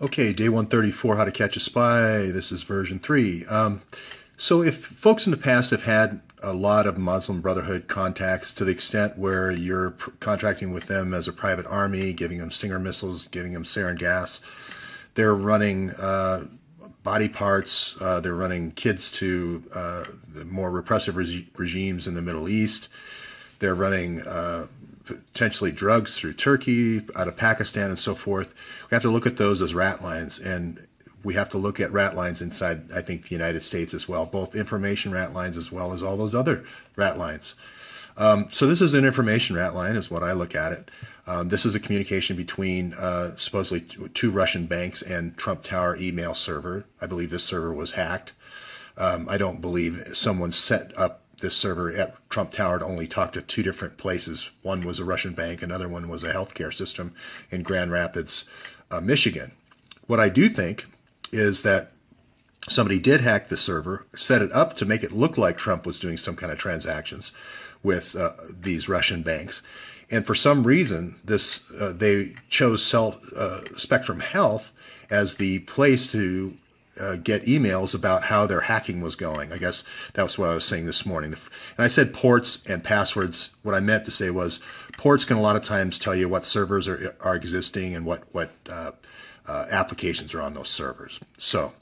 Okay, day 134, How to Catch a Spy. This is version 3. So if folks in the past have had a lot of Muslim Brotherhood contacts to the extent where you're contracting with them as a private army, giving them Stinger missiles, giving them sarin gas, they're running body parts, they're running kids to the more repressive regimes in the Middle East, they're running potentially drugs through Turkey, out of Pakistan, and so forth. We have to look at those as rat lines, and we have to look at rat lines inside, I think, the United States as well, both information rat lines as well as all those other rat lines. So this is an information rat line, is what I look at it. This is a communication between supposedly two Russian banks and Trump Tower email server. I believe this server was hacked. I don't believe someone set up this server at Trump Tower to only talk to two different places. One was a Russian bank, another one was a healthcare system in Grand Rapids, Michigan. What I do think is that somebody did hack the server, set it up to make it look like Trump was doing some kind of transactions with these Russian banks. And for some reason, they chose Spectrum Health as the place to get emails about how their hacking was going. I guess that's what I was saying this morning. And I said ports and passwords. What I meant to say was ports can a lot of times tell you what servers are existing and what applications are on those servers. So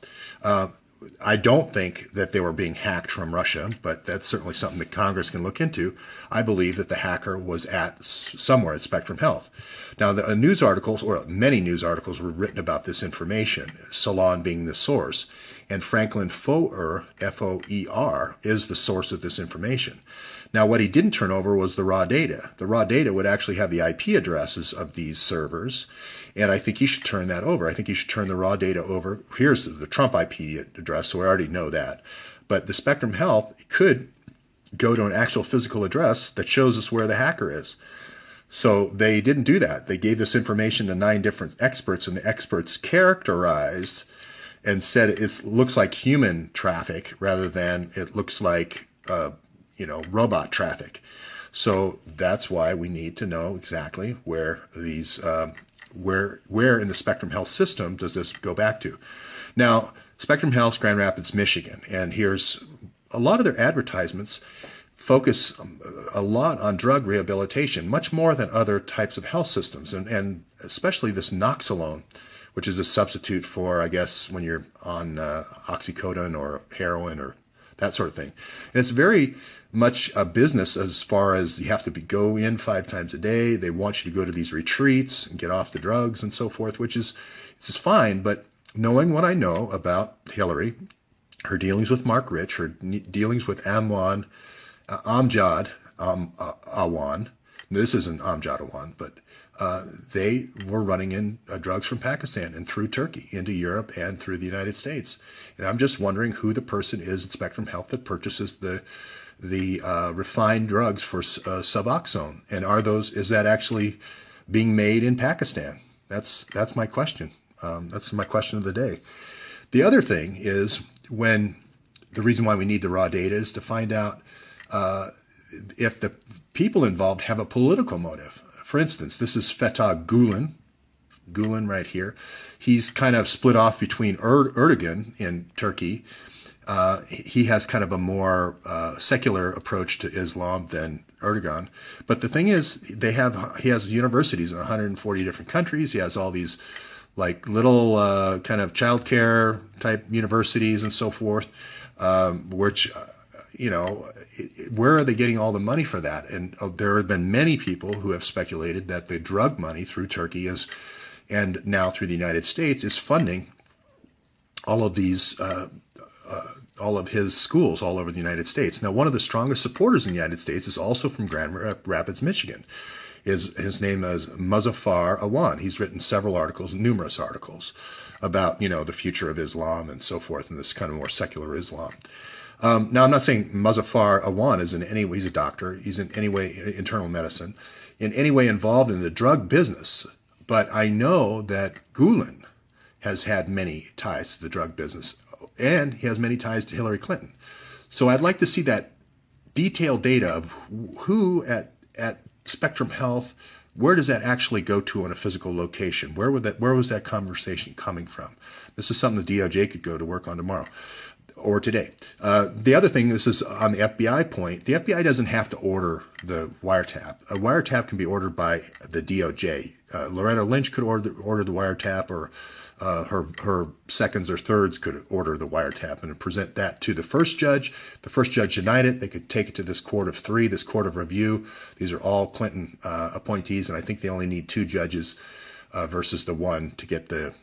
I don't think that they were being hacked from Russia, but that's certainly something that Congress can look into. I believe that the hacker was at somewhere at Spectrum Health. Now, the news articles, or many news articles, were written about this information, Salon being the source, and Franklin Foer, F-O-E-R, is the source of this information. Now, what he didn't turn over was the raw data. The raw data would actually have the IP addresses of these servers, and I think you should turn that over. I think you should turn the raw data over. Here's the Trump IP address, so we already know that. But the Spectrum Health could go to an actual physical address that shows us where the hacker is. So they didn't do that. They gave this information to 9 different experts, and the experts characterized and said it looks like human traffic rather than it looks like robot traffic. So that's why we need to know exactly where these where in the Spectrum Health system does this go back to. Now, Spectrum Health, Grand Rapids, Michigan, and here's a lot of their advertisements focus a lot on drug rehabilitation, much more than other types of health systems, and especially this Noxolone, which is a substitute for, I guess, when you're on oxycodone or heroin or that sort of thing. And it's very much a business as far as you have to go in 5 times a day. They want you to go to these retreats and get off the drugs and so forth, which is fine. But knowing what I know about Hillary, her dealings with Mark Rich, her dealings with Awan, this isn't Amjad Awan, but they were running in drugs from Pakistan and through Turkey into Europe and through the United States. And I'm just wondering who the person is at Spectrum Health that purchases the refined drugs for Suboxone, and is that actually being made in Pakistan? That's my question. That's my question of the day. The other thing is the reason why we need the raw data is to find out if the people involved have a political motive. For instance, this is Fethullah Gulen right here. He's kind of split off between Erdogan in Turkey. He has kind of a more secular approach to Islam than Erdogan. But the thing is, he has universities in 140 different countries. He has all these like little kind of childcare type universities and so forth, which, where are they getting all the money for that? And there have been many people who have speculated that the drug money through Turkey and now through the United States is funding all of these, all of his schools all over the United States. Now, one of the strongest supporters in the United States is also from Grand Rapids, Michigan. His name is Muzaffar Awan. He's written several articles, numerous articles, about the future of Islam and so forth, and this kind of more secular Islam. Now, I'm not saying Muzaffar Awan is in any way, he's a doctor, he's in any way internal medicine, in any way involved in the drug business, but I know that Gulen has had many ties to the drug business, and he has many ties to Hillary Clinton. So I'd like to see that detailed data of who at Spectrum Health, where does that actually go to on a physical location? Where was that conversation coming from? This is something the DOJ could go to work on tomorrow or today. The other thing, this is on the FBI point, the FBI doesn't have to order the wiretap. A wiretap can be ordered by the DOJ. Loretta Lynch could order the wiretap, or her seconds or thirds could order the wiretap and present that to the first judge. The first judge denied it. They could take it to this court of three, this court of review. These are all Clinton appointees, and I think they only need two judges versus the one to get the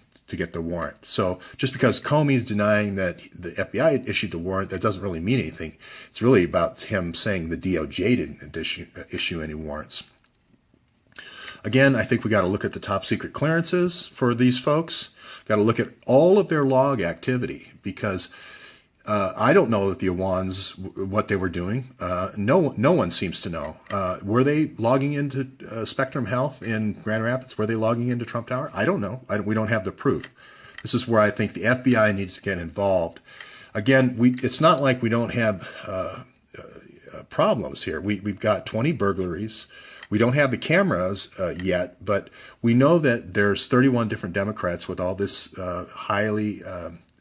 warrant. So just because Comey's denying that the FBI issued the warrant, that doesn't really mean anything. It's really about him saying the DOJ didn't issue any warrants. Again, I think we got to look at the top secret clearances for these folks. Got to look at all of their log activity, because I don't know that the Awans, what they were doing. No one seems to know. Were they logging into Spectrum Health in Grand Rapids? Were they logging into Trump Tower? I don't know. We don't have the proof. This is where I think the FBI needs to get involved. Again, it's not like we don't have problems here. We've got 20 burglaries. We don't have the cameras yet, but we know that there's 31 different Democrats with all this highly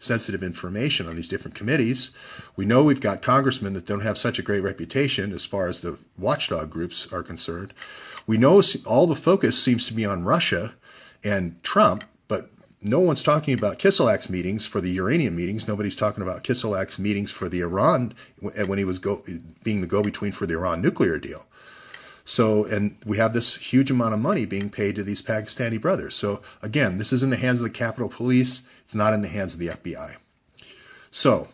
sensitive information on these different committees. We know we've got congressmen that don't have such a great reputation as far as the watchdog groups are concerned. We know all the focus seems to be on Russia and Trump, but no one's talking about Kisselak's meetings for the uranium meetings. Nobody's talking about Kisselak's meetings for the Iran, when he was being the go-between for the Iran nuclear deal. So, and we have this huge amount of money being paid to these Pakistani brothers. So again, this is in the hands of the Capitol Police. It's not in the hands of the FBI. So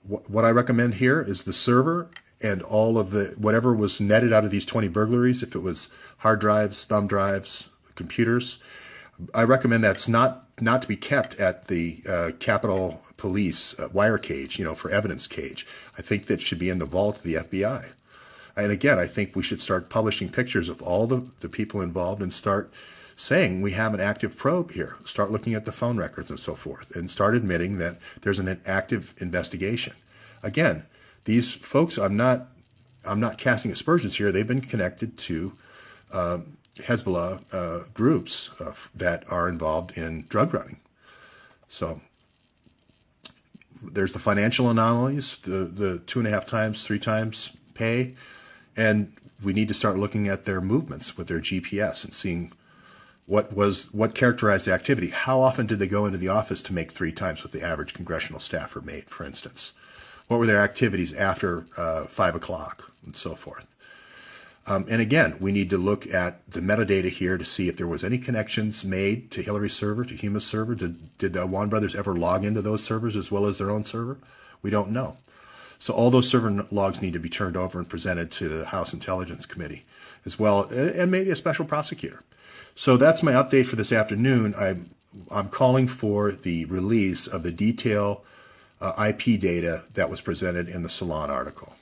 what I recommend here is the server and all of the, whatever was netted out of these 20 burglaries, if it was hard drives, thumb drives, computers, I recommend that's not to be kept at the Capitol Police wire cage, for evidence cage. I think that should be in the vault of the FBI. And again, I think we should start publishing pictures of all the people involved and start saying we have an active probe here. Start looking at the phone records and so forth, and start admitting that there's an active investigation. Again, these folks, I'm not casting aspersions here. They've been connected to Hezbollah groups that are involved in drug running. So there's the financial anomalies, the 2.5 times, 3 times pay. And we need to start looking at their movements with their GPS and seeing what characterized the activity. How often did they go into the office to make 3 times what the average congressional staffer made, for instance? What were their activities after 5 o'clock and so forth? And again, we need to look at the metadata here to see if there was any connections made to Hillary's server, to Huma's server. Did the Awan brothers ever log into those servers as well as their own server? We don't know. So all those server logs need to be turned over and presented to the House Intelligence Committee as well, and maybe a special prosecutor. So that's my update for this afternoon. I'm calling for the release of the detailed IP data that was presented in the Salon article.